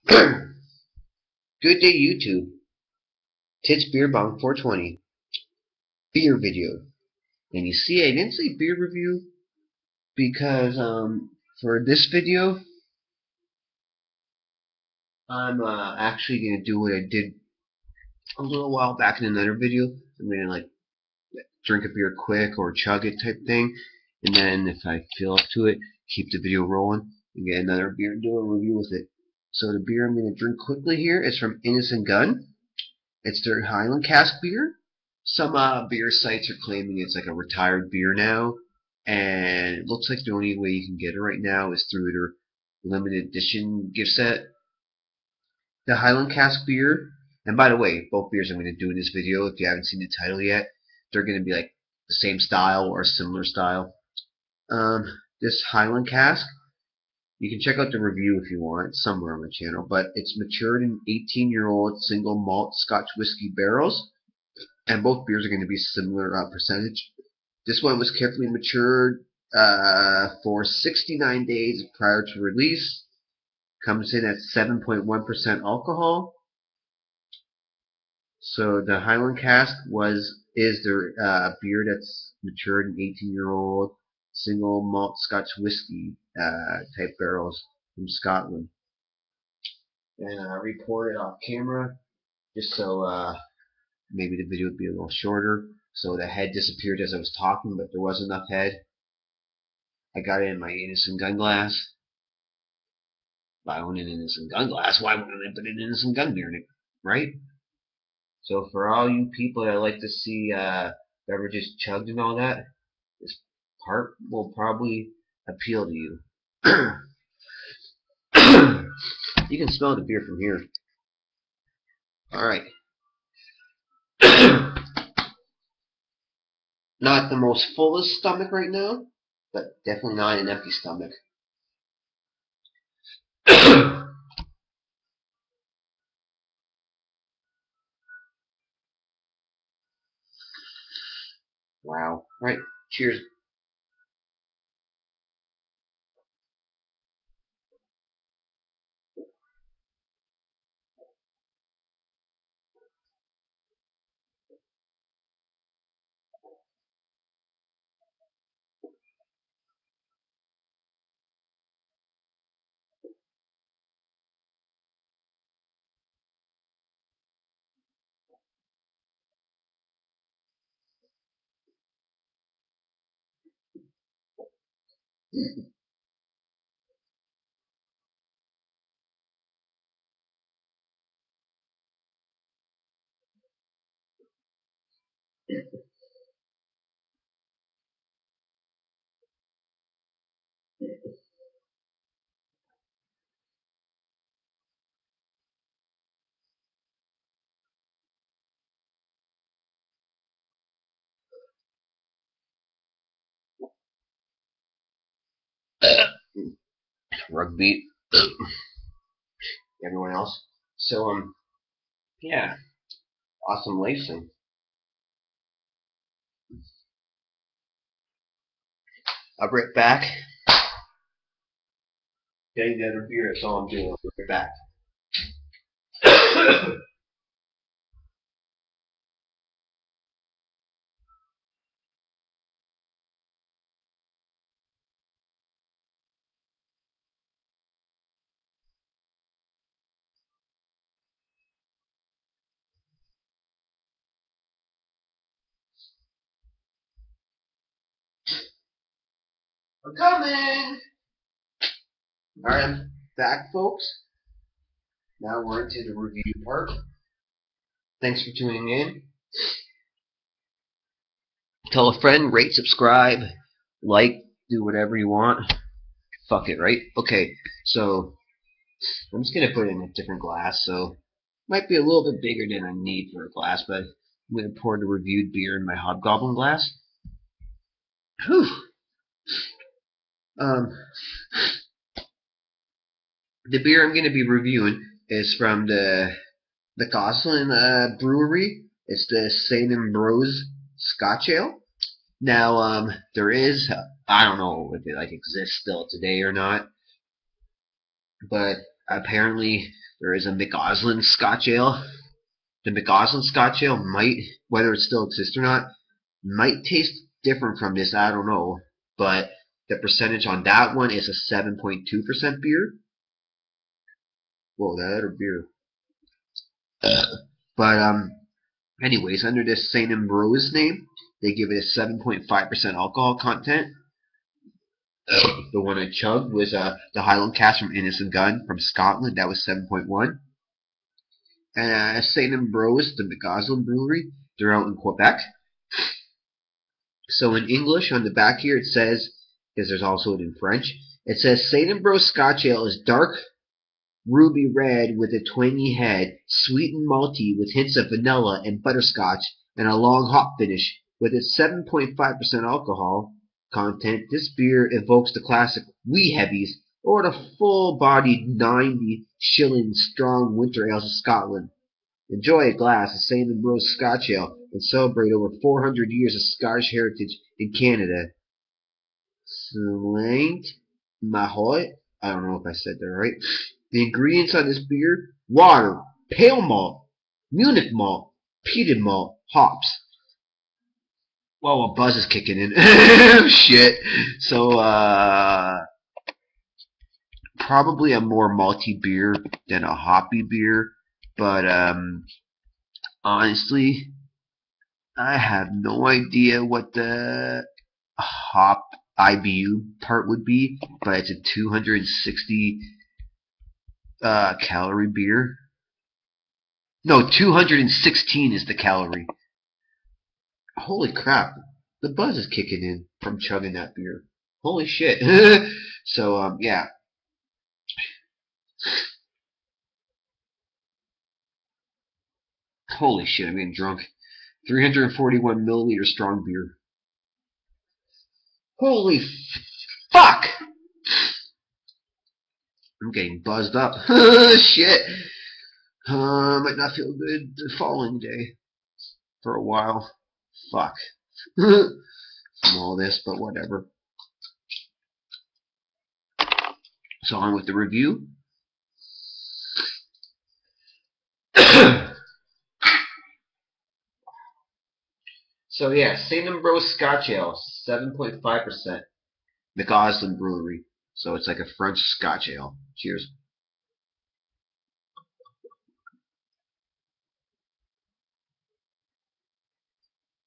Good day, YouTube. Tits Beer Bong 420 beer video. And you see, I didn't say beer review because for this video, I'm actually gonna do what I did a little while back in another video. I'm gonna like drink a beer quick or chug it type thing, and then if I feel up to it, keep the video rolling and get another beer and do a review with it. So the beer I'm gonna drink quickly here is from Innocent Gun. It's their Highland Cask beer. Some beer sites are claiming it's like a retired beer now, and it looks like the only way you can get it right now is through their limited edition gift set. The Highland Cask beer, and by the way, both beers I'm going to do in this video, if you haven't seen the title yet, they're going to be like the same style or a similar style. This Highland Cask, you can check out the review if you want, it's somewhere on my channel, but it's matured in 18-year-old single malt Scotch whiskey barrels, and both beers are going to be similar percentage. This one was carefully matured for 69 days prior to release. Comes in at 7.1% alcohol. So the Highland Cask is their beer that's matured in 18-year-old single malt Scotch whiskey type barrels from Scotland. And I reported off camera just so maybe the video would be a little shorter. So the head disappeared as I was talking, but there was enough head. I got it in my Innocent Gun glass. If I own an Innocent Gun glass, why wouldn't I put an Innocent Gun beer in it, right? So for all you people that like to see beverages chugged and all that, this part will probably appeal to you. You can smell the beer from here. Alright. Not the most fullest stomach right now, but definitely not an empty stomach. Wow. Alright, cheers. Rugby. Everyone else. So, yeah. Awesome lacing. I'll be right back. Getting the other beer, that's all I'm doing. I'll be right back. I'm coming! Alright, I'm back, folks. Now we're into the review part. Thanks for tuning in. Tell a friend, rate, subscribe, like, do whatever you want. Fuck it, right? Okay, so I'm just gonna put it in a different glass, so it might be a little bit bigger than I need for a glass, but I'm gonna pour the reviewed beer in my Hobgoblin glass. Whew. The beer I'm gonna be reviewing is from the Gosselin brewery. It's the St.Ambroise Scotch Ale. Now, there I don't know if it like exists still today or not, but Apparently, there is a McAusland Scotch Ale. The McAusland Scotch Ale might, whether it still exists or not, might taste different from this. I don't know, but the percentage on that one is a 7.2% beer. Whoa, that or beer. But anyways, under this St.Ambroise name, they give it a 7.5% alcohol content. The one I chugged was the Highland Cask from Innocent Gun from Scotland. That was 7.1. And St.Ambroise, the McAusland Brewery, they're out in Quebec. So in English, on the back here, it says, because there's also it in French, it says St.Ambroise Scotch Ale is dark ruby red with a twangy head, sweet and malty with hints of vanilla and butterscotch, and a long hop finish. With its 7.5% alcohol content, this beer evokes the classic wee heavies or the full-bodied 90-shilling strong winter ales of Scotland. Enjoy a glass of St.Ambroise Scotch Ale and celebrate over 400 years of Scottish heritage in Canada. Saint Mahoy. I don't know if I said that right. The ingredients on this beer: water, pale malt, Munich malt, peated malt, hops. Whoa, a buzz is kicking in. Shit. So, probably a more malty beer than a hoppy beer. But, honestly, I have no idea what the hop IBU part would be. But it's a 260 calorie beer. No, 216 is the calorie. Holy crap. The buzz is kicking in from chugging that beer. Holy shit. So, yeah. Holy shit, I'm getting drunk. 341 milliliter strong beer. Holy fuck! I'm getting buzzed up. Shit. Might not feel good the following day. For a while. Fuck. From all this, but whatever. So on with the review. So yeah, St.Ambroise Scotch Ale, 7.5%. McAusland Brewery. So it's like a French Scotch Ale. Cheers.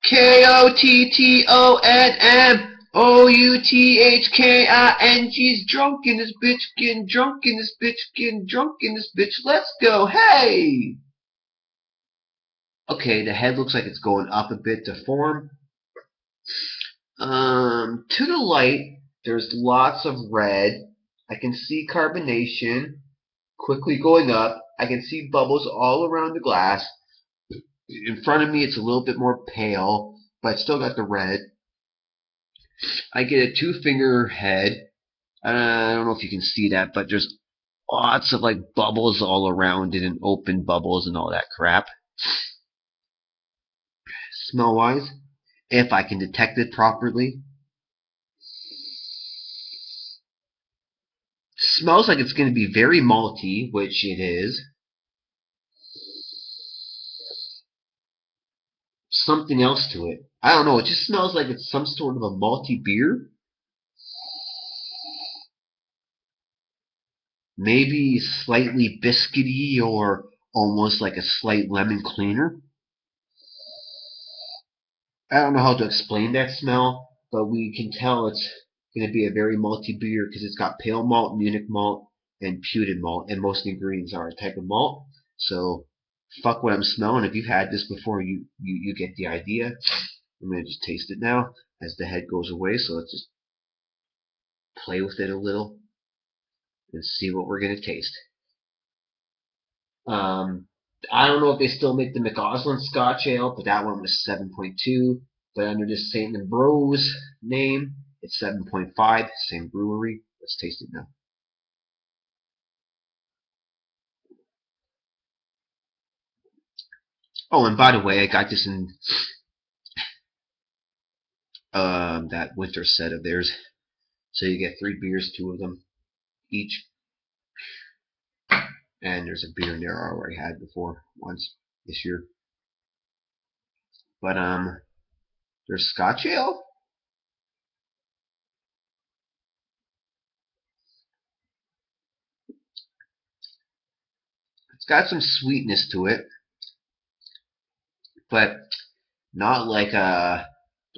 KOTTONMOUTHKING's drunk in this bitch, getting drunk in this bitch, getting drunk in this bitch. Let's go, hey! Okay, the head looks like it's going up a bit to form. To the light, there's lots of red. I can see carbonation quickly going up. I can see bubbles all around the glass. In front of me, it's a little bit more pale, but it's still got the red. I get a 2-finger head. I don't know if you can see that, but there's lots of like bubbles all around it and open bubbles and all that crap. Smell wise, if I can detect it properly, smells like it's going to be very malty, which it is. Something else to it. I don't know, it just smells like it's some sort of a malty beer. Maybe slightly biscuity or almost like a slight lemon cleaner. I don't know how to explain that smell, but we can tell it's going to be a very malty beer because it's got pale malt, Munich malt, and peated malt, and most ingredients are a type of malt. So, fuck what I'm smelling. If you've had this before, you get the idea. I'm going to just taste it now as the head goes away, so let's just play with it a little and see what we're going to taste. I don't know if they still make the McAusland Scotch Ale, but that one was 7.2. But under this St.Ambroise name, it's 7.5. Same brewery. Let's taste it now. Oh, and by the way, I got this in that winter set of theirs. So you get 3 beers, 2 of them each. And there's a beer in there I already had before once this year. But there's Scotch ale. It's got some sweetness to it, but not like the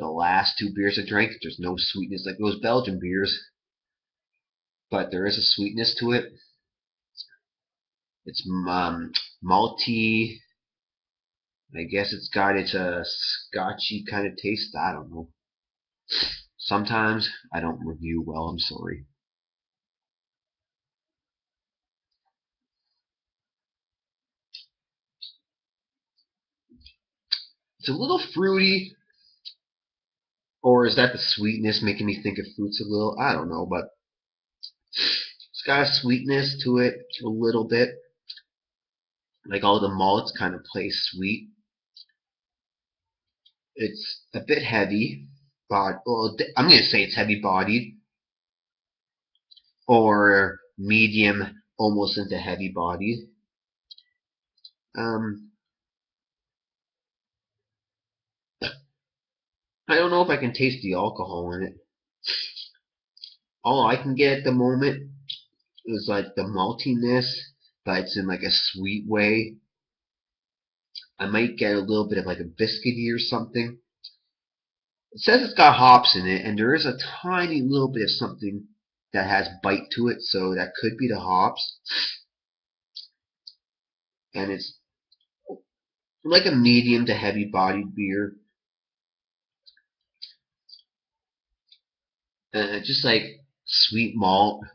last two beers I drank. There's no sweetness like those Belgian beers, but there is a sweetness to it. It's malty. I guess it's got its scotchy kind of taste. I don't know. Sometimes I don't review well. I'm sorry. It's a little fruity, or is that the sweetness making me think of fruits a little? I don't know, but it's got a sweetness to it a little bit. Like all the malts kind of play sweet. It's a bit heavy, but well, I'm going to say it's heavy bodied or medium, almost into heavy bodied. I don't know if I can taste the alcohol in it. All I can get at the moment is like the maltiness, but it's in like a sweet way. I might get a little bit of like a biscuity or something. It says it's got hops in it, and there is a tiny little bit of something that has bite to it, so that could be the hops. And it's like a medium to heavy bodied beer. Just like sweet malt,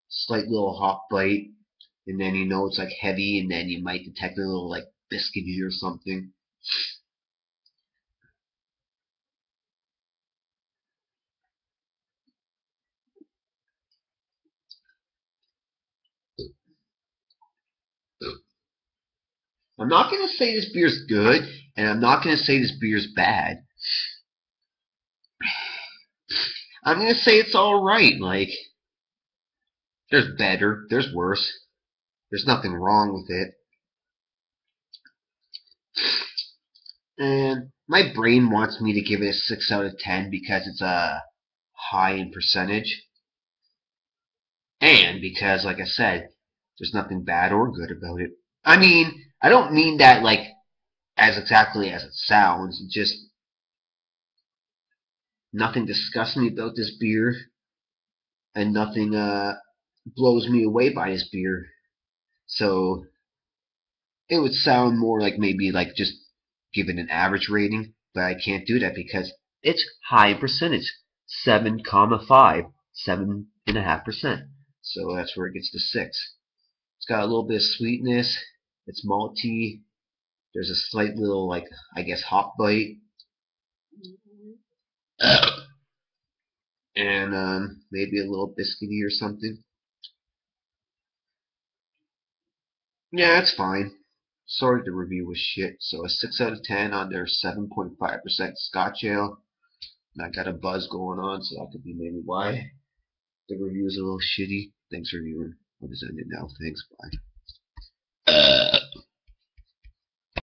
slight little hop bite, and then you know it's like heavy, and then you might detect a little like biscuity or something. I'm not going to say this beer's good, and I'm not going to say this beer's bad. I'm going to say it's alright. Like, there's better, there's worse. There's nothing wrong with it. And my brain wants me to give it a 6 out of 10 because it's high in percentage. And because, like I said, there's nothing bad or good about it. I mean, I don't mean that like as exactly as it sounds. Just nothing disgusts me about this beer, and nothing blows me away by this beer. So it would sound more like maybe like just give it an average rating, but I can't do that because it's high in percentage, 7,5, 7.5%. So that's where it gets to 6. It's got a little bit of sweetness. It's malty. There's a slight little like I guess hop bite, and maybe a little biscuity or something. Yeah, it's fine. Sorry the review was shit. So a 6 out of 10 on their 7.5% Scotch ale. And I got a buzz going on, so that could be maybe why the review is a little shitty. Thanks for viewing. I'll just end it now. Thanks. Bye.